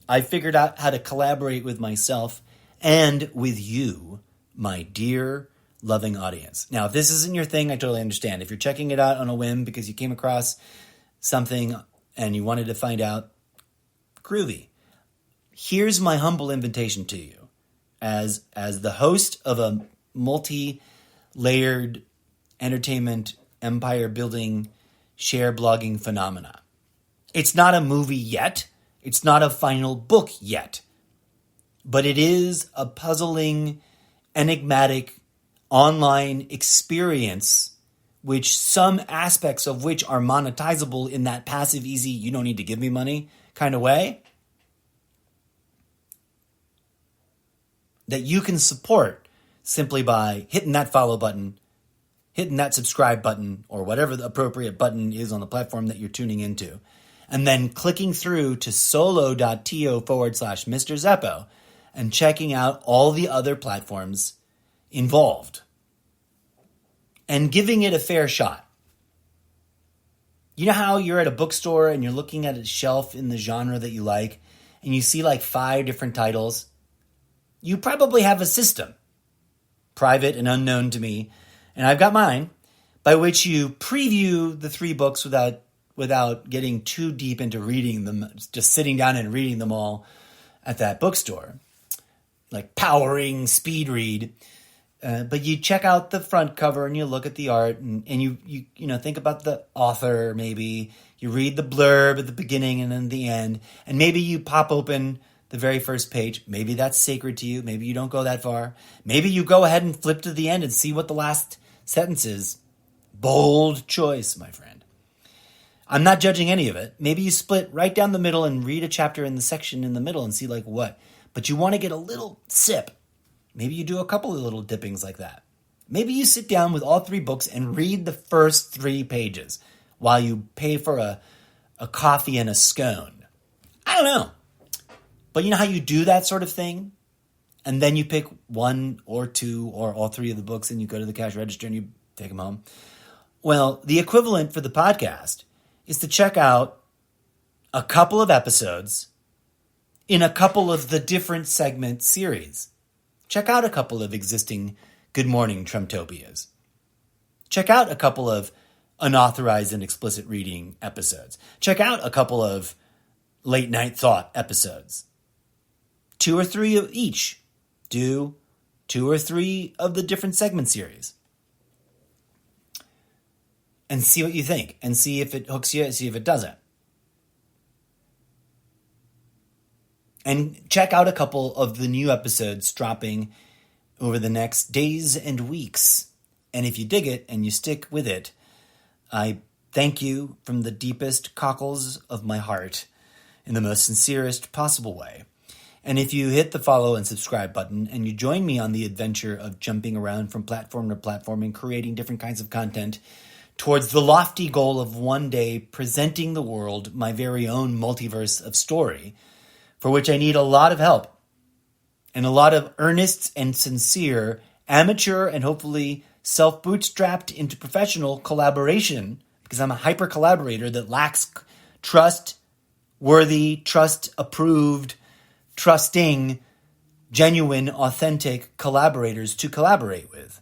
I figured out how to collaborate with myself and with you, my dear loving audience. Now, if this isn't your thing, I totally understand. If you're checking it out on a whim because you came across something and you wanted to find out, groovy. Here's my humble invitation to you as the host of a multi-layered entertainment empire building share blogging phenomena. It's not a movie yet. It's not a final book yet. But it is a puzzling, enigmatic online experience, which some aspects of which are monetizable in that passive, easy, you don't need to give me money kind of way, that you can support simply by hitting that follow button, hitting that subscribe button, or whatever the appropriate button is on the platform that you're tuning into, and then clicking through to solo.to/Mr. Zeppo and checking out all the other platforms involved and giving it a fair shot. You know how you're at a bookstore and you're looking at a shelf in the genre that you like and you see like 5 different titles? You probably have a system, private and unknown to me, and I've got mine, by which you preview the 3 books without getting too deep into reading them, just sitting down and reading them all at that bookstore. Like powering speed read. But you check out the front cover and you look at the art and you think about the author maybe. You read the blurb at the beginning and then the end. And maybe you pop open the very first page. Maybe that's sacred to you. Maybe you don't go that far. Maybe you go ahead and flip to the end and see what the last sentence is. Bold choice, my friend. I'm not judging any of it. Maybe you split right down the middle and read a chapter in the section in the middle and see like what. But you want to get a little sip. Maybe you do a couple of little dippings like that. Maybe you sit down with all 3 books and read the first 3 pages while you pay for a coffee and a scone. I don't know. But you know how you do that sort of thing? And then you pick 1 or 2 or all 3 of the books and you go to the cash register and you take them home. Well, the equivalent for the podcast is to check out a couple of episodes in a couple of the different segment series. Check out a couple of existing Good Morning Trumptopias. Check out a couple of unauthorized and explicit reading episodes. Check out a couple of late night thought episodes. 2 or 3 of each. Do 2 or 3 of the different segment series. And see what you think. And see if it hooks you and see if it doesn't. And check out a couple of the new episodes dropping over the next days and weeks. And if you dig it and you stick with it, I thank you from the deepest cockles of my heart in the most sincerest possible way. And if you hit the follow and subscribe button and you join me on the adventure of jumping around from platform to platform and creating different kinds of content towards the lofty goal of one day presenting the world my very own multiverse of story, for which I need a lot of help and a lot of earnest and sincere, amateur and hopefully self-bootstrapped into professional collaboration, because I'm a hyper-collaborator that lacks trust-worthy, trust-approved, trusting, genuine, authentic collaborators to collaborate with.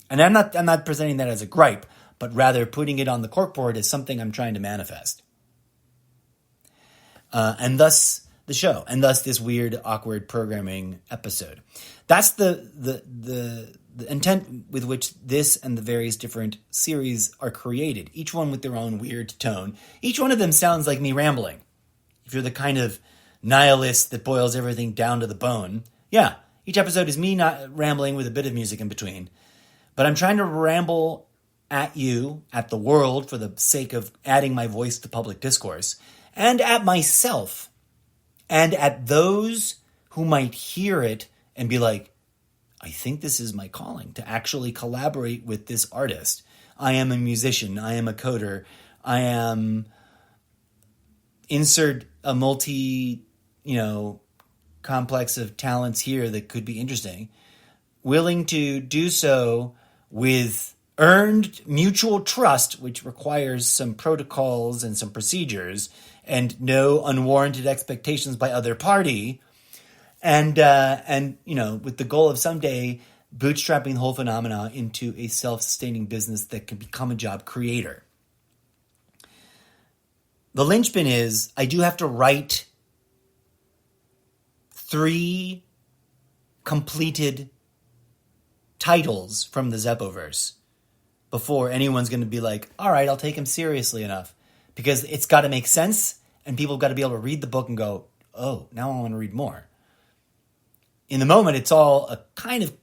And I'm not presenting that as a gripe, but rather putting it on the corkboard as something I'm trying to manifest. And thus the show, and thus this weird, awkward programming episode. That's the intent with which this and the various different series are created, each one with their own weird tone. Each one of them sounds like me rambling. If you're the kind of nihilist that boils everything down to the bone, yeah, each episode is me not rambling with a bit of music in between. But I'm trying to ramble at you, at the world, for the sake of adding my voice to public discourse, and at myself, and at those who might hear it and be like, I think this is my calling, to actually collaborate with this artist. I am a musician. I am a coder. I am insert a complex of talents here that could be interesting. Willing to do so with earned mutual trust, which requires some protocols and some procedures and no unwarranted expectations by other party. And with the goal of someday bootstrapping the whole phenomena into a self-sustaining business that can become a job creator. The linchpin is I do have to write 3 completed titles from the Zeppoverse before anyone's going to be like, all right, I'll take him seriously enough. Because it's got to make sense, and people have got to be able to read the book and go, oh, now I want to read more. In the moment, it's all a kind of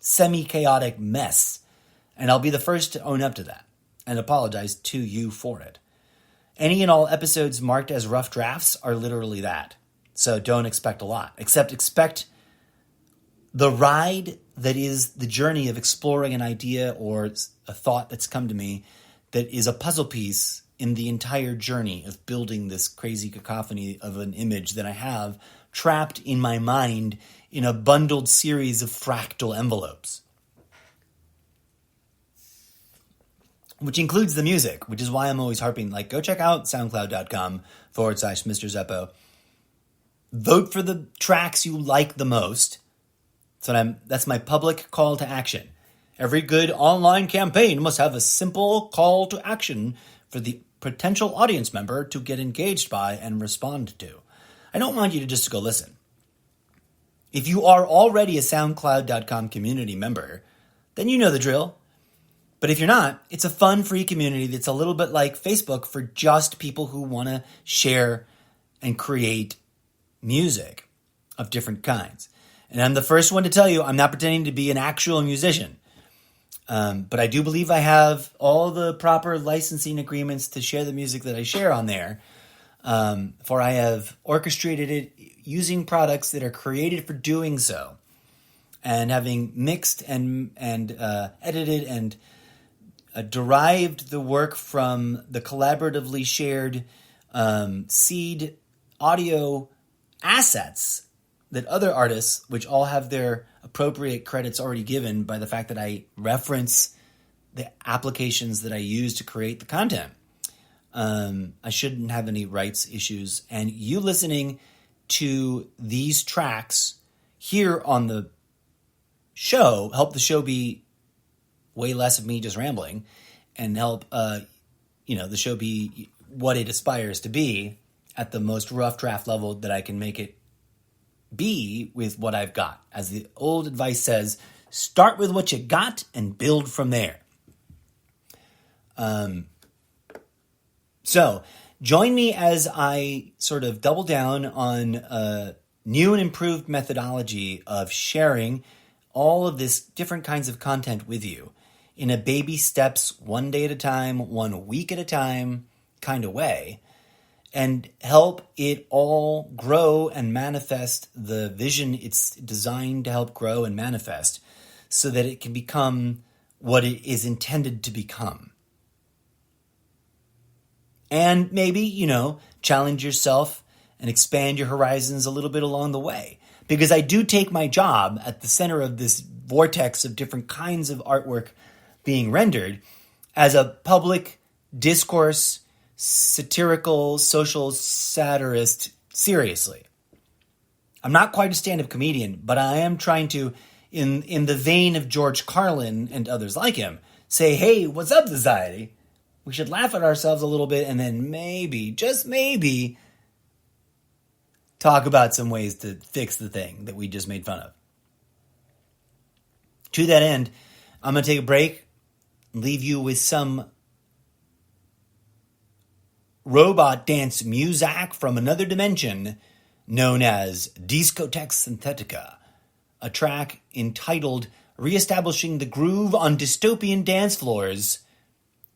semi-chaotic mess, and I'll be the first to own up to that and apologize to you for it. Any and all episodes marked as rough drafts are literally that, so don't expect a lot, except expect the ride that is the journey of exploring an idea or a thought that's come to me that is a puzzle piece in the entire journey of building this crazy cacophony of an image that I have trapped in my mind in a bundled series of fractal envelopes. Which includes the music, which is why I'm always harping, like, go check out soundcloud.com/Mr. Zeppo. Vote for the tracks you like the most. So that's my public call to action. Every good online campaign must have a simple call to action for the potential audience member to get engaged by and respond to. I don't want you to just go listen. If you are already a SoundCloud.com community member, then you know the drill. But if you're not, it's a fun, free community that's a little bit like Facebook for just people who want to share and create music of different kinds. And I'm the first one to tell you I'm not pretending to be an actual musician. But I do believe I have all the proper licensing agreements to share the music that I share on there. For I have orchestrated it using products that are created for doing so. And having mixed and edited and derived the work from the collaboratively shared seed audio assets that other artists, which all have their appropriate credits already given by the fact that I reference the applications that I use to create the content. I shouldn't have any rights issues. And you listening to these tracks here on the show help the show be way less of me just rambling and help the show be what it aspires to be at the most rough draft level that I can make it be with what I've got. As the old advice says, start with what you got and build from there. So join me as I sort of double down on a new and improved methodology of sharing all of this different kinds of content with you in a baby steps, one day at a time, 1 week at a time kind of way, and help it all grow and manifest the vision it's designed to help grow and manifest so that it can become what it is intended to become. And maybe, challenge yourself and expand your horizons a little bit along the way. Because I do take my job at the center of this vortex of different kinds of artwork being rendered as a public discourse, satirical, social satirist, seriously. I'm not quite a stand-up comedian, but I am trying to, in the vein of George Carlin and others like him, say, hey, what's up, society? We should laugh at ourselves a little bit and then maybe, just maybe, talk about some ways to fix the thing that we just made fun of. To that end, I'm going to take a break and leave you with some robot dance music from another dimension known as Discotheque Synthetica, a track entitled Reestablishing the Groove on Dystopian Dance Floors,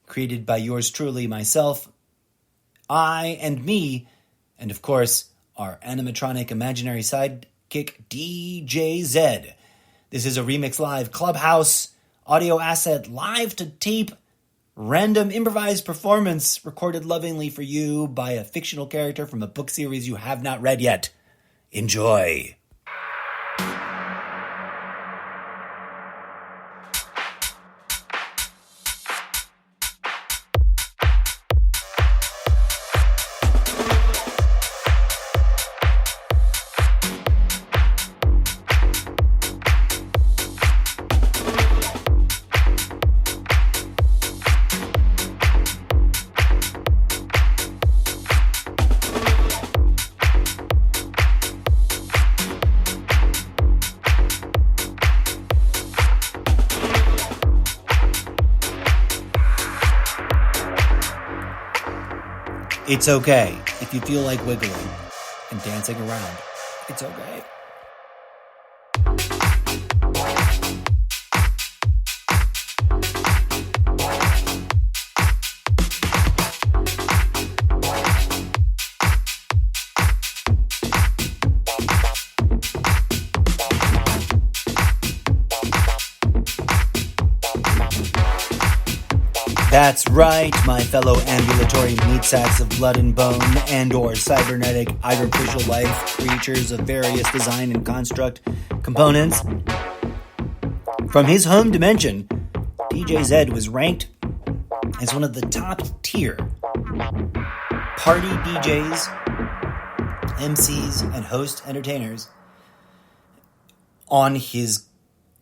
created by yours truly, myself, I and me, and of course, our animatronic imaginary sidekick, DJ Z. This is a Remix Live Clubhouse audio asset, live to tape, random improvised performance recorded lovingly for you by a fictional character from a book series you have not read yet. Enjoy. It's okay if you feel like wiggling and dancing around. It's okay. That's right, my fellow ambulatory meat sacks of blood and bone and or cybernetic artificial life creatures of various design and construct components. From his home dimension, DJ Zed was ranked as one of the top tier party DJs, MCs, and host entertainers on his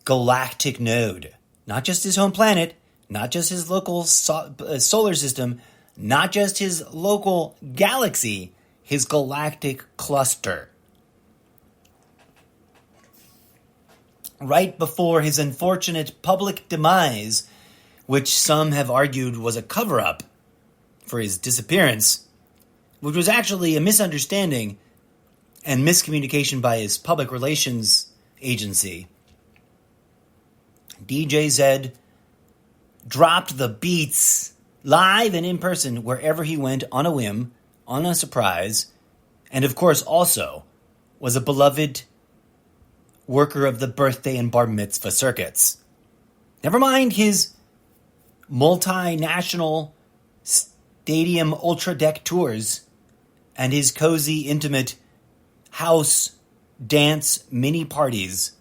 galactic node. Not just his home planet, not just his local solar system, not just his local galaxy, his galactic cluster. Right before his unfortunate public demise, which some have argued was a cover-up for his disappearance, which was actually a misunderstanding and miscommunication by his public relations agency, DJ Zed dropped the beats live and in person wherever he went on a whim, on a surprise, and of course also was a beloved worker of the birthday and bar mitzvah circuits. Never mind his multinational stadium ultra deck tours and his cozy, intimate house dance mini parties.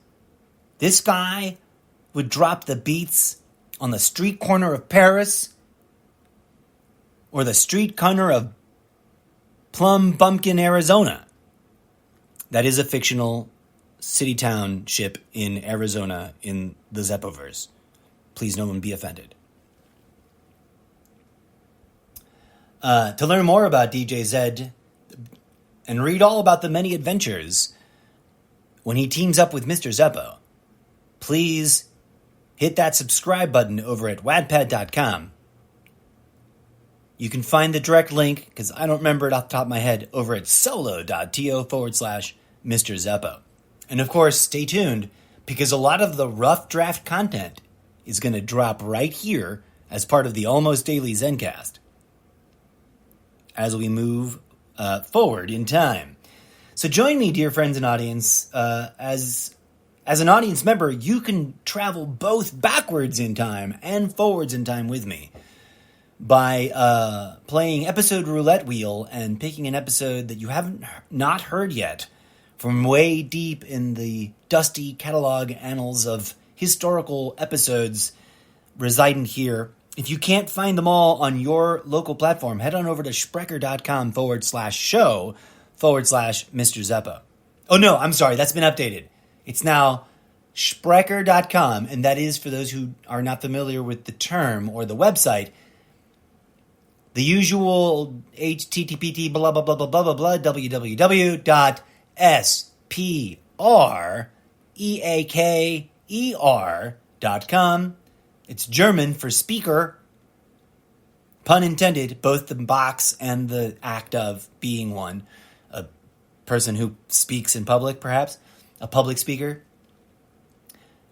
This guy would drop the beats on the street corner of Paris or the street corner of Plum Bumpkin, Arizona. That is a fictional city township in Arizona in the Zeppoverse. Please no one be offended. To learn more about DJ Zed and read all about the many adventures when he teams up with Mr. Zeppo, please hit that subscribe button over at wadpad.com. You can find the direct link, because I don't remember it off the top of my head, over at solo.to/Mr. Zeppo. And of course, stay tuned, because a lot of the rough draft content is going to drop right here as part of the almost daily ZenCast as we move forward in time. So join me, dear friends and audience. As an audience member, you can travel both backwards in time and forwards in time with me by playing episode roulette wheel and picking an episode that you haven't not heard yet from way deep in the dusty catalog annals of historical episodes residing here. If you can't find them all on your local platform, head on over to sprecher.com/show/Mr. Zeppo. Oh no, I'm sorry, that's been updated. It's now Sprecher.com, and that is, for those who are not familiar with the term or the website, the usual http blah blah blah blah blah blah blah www.spreaker.com. It's German for speaker. Pun intended, both the box and the act of being one. A person who speaks in public, perhaps. A public speaker.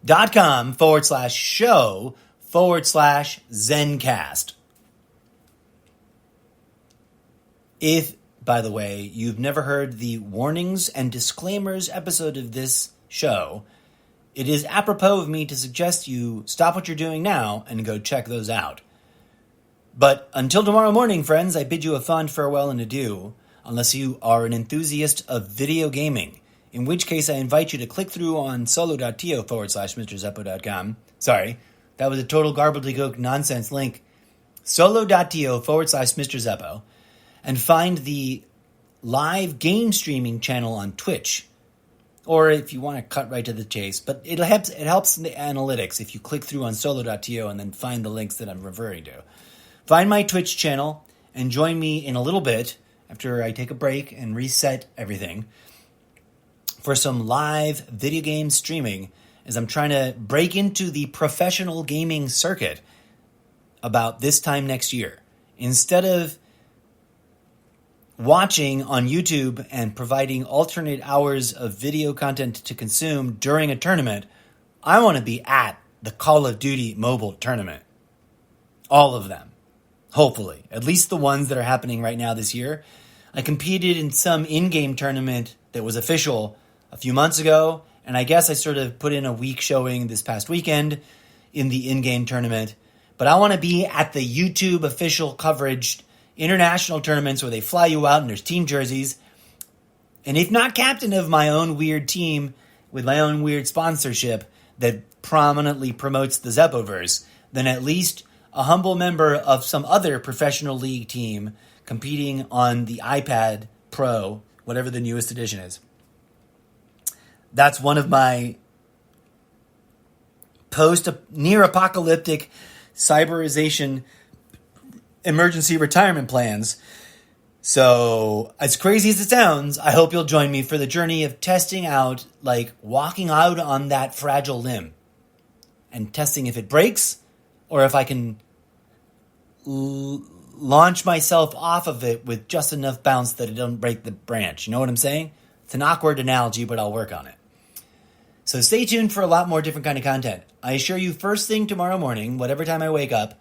.com/show/ZenCast. If, by the way, you've never heard the warnings and disclaimers episode of this show, it is apropos of me to suggest you stop what you're doing now and go check those out. But until tomorrow morning, friends, I bid you a fond farewell and adieu, unless you are an enthusiast of video gaming, in which case I invite you to click through on solo.to/MrZeppo.com. Sorry, that was a total gobbledygook nonsense link. Solo.to/MrZeppo, and find the live game streaming channel on Twitch. Or if you want to cut right to the chase, but it helps in the analytics if you click through on solo.to and then find the links that I'm referring to. Find my Twitch channel and join me in a little bit after I take a break and reset everything for some live video game streaming as I'm trying to break into the professional gaming circuit about this time next year. Instead of watching on YouTube and providing alternate hours of video content to consume during a tournament, I want to be at the Call of Duty mobile tournament. All of them. Hopefully. At least the ones that are happening right now this year. I competed in some in-game tournament that was official a few months ago, and I guess I sort of put in a week showing this past weekend in the in-game tournament. But I want to be at the YouTube official coverage international tournaments where they fly you out and there's team jerseys. And if not captain of my own weird team with my own weird sponsorship that prominently promotes the Zeppoverse, then at least a humble member of some other professional league team competing on the iPad Pro, whatever the newest edition is. That's one of my near-apocalyptic cyberization emergency retirement plans. So, as crazy as it sounds, I hope you'll join me for the journey of testing out, like walking out on that fragile limb and testing if it breaks or if I can launch myself off of it with just enough bounce that it doesn't break the branch. You know what I'm saying? It's an awkward analogy, but I'll work on it. So stay tuned for a lot more different kind of content. I assure you, first thing tomorrow morning, whatever time I wake up,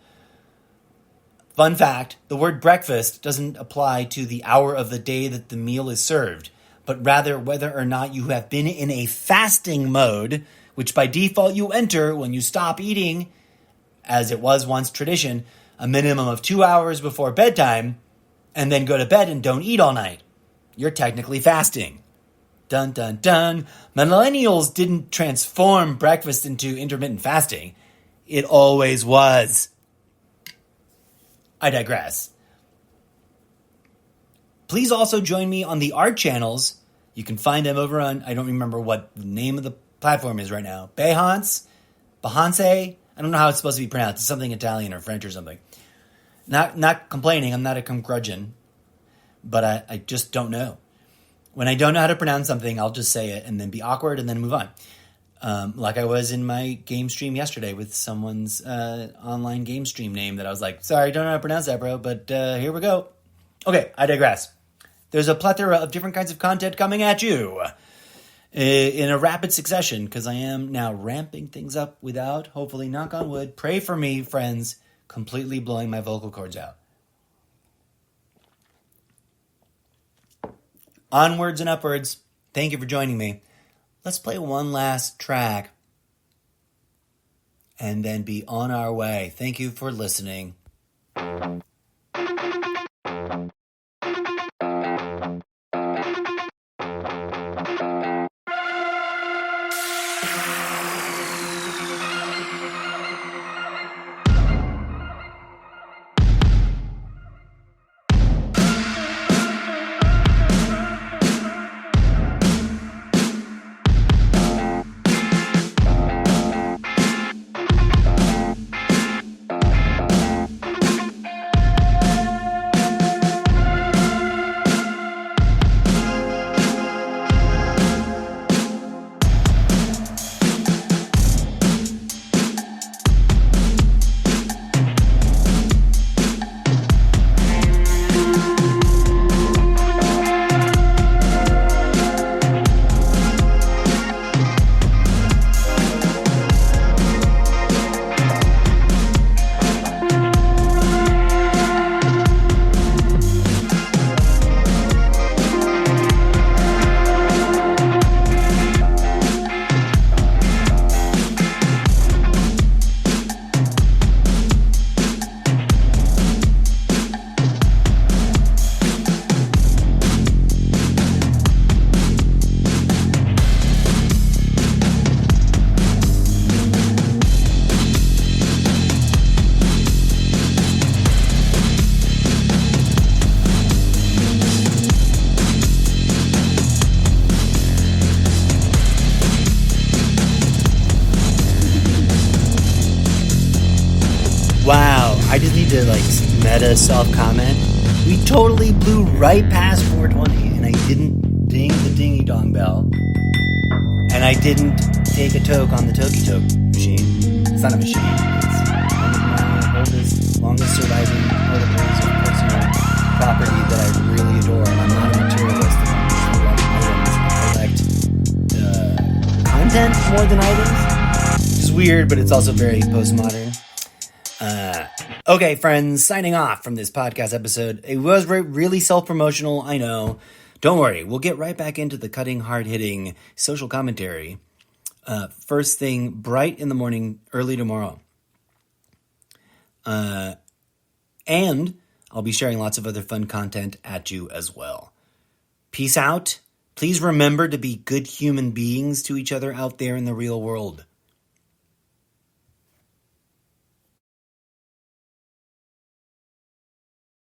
fun fact, the word breakfast doesn't apply to the hour of the day that the meal is served, but rather whether or not you have been in a fasting mode, which by default you enter when you stop eating, as it was once tradition, a minimum of 2 hours before bedtime, and then go to bed and don't eat all night. You're technically fasting. Dun, dun, dun. Millennials didn't transform breakfast into intermittent fasting. It always was. I digress. Please also join me on the art channels. You can find them over on, I don't remember what the name of the platform is right now. Behance? I don't know how it's supposed to be pronounced. It's something Italian or French or something. Not complaining. I'm not a curmudgeon. But I just don't know. When I don't know how to pronounce something, I'll just say it and then be awkward and then move on. Like I was in my game stream yesterday with someone's online game stream name that I was like, sorry, don't know how to pronounce that, bro, but here we go. Okay, I digress. There's a plethora of different kinds of content coming at you in a rapid succession because I am now ramping things up without, hopefully, knock on wood, pray for me, friends, completely blowing my vocal cords out. Onwards and upwards. Thank you for joining me. Let's play one last track and then be on our way. Thank you for listening. I just need to meta self-comment. We totally blew right past 420 and I didn't ding the dingy dong bell. And I didn't take a toke on the Toki Toke machine. It's not a machine. It's one of my oldest, longest surviving articles of personal property that I really adore. And I'm not a materialist. I collect content more than items. Which is weird, but it's also very postmodern. Okay, friends, signing off from this podcast episode. It was really self-promotional, I know. Don't worry, we'll get right back into the cutting, hard-hitting social commentary. First thing, bright in the morning, early tomorrow. And I'll be sharing lots of other fun content at you as well. Peace out. Please remember to be good human beings to each other out there in the real world.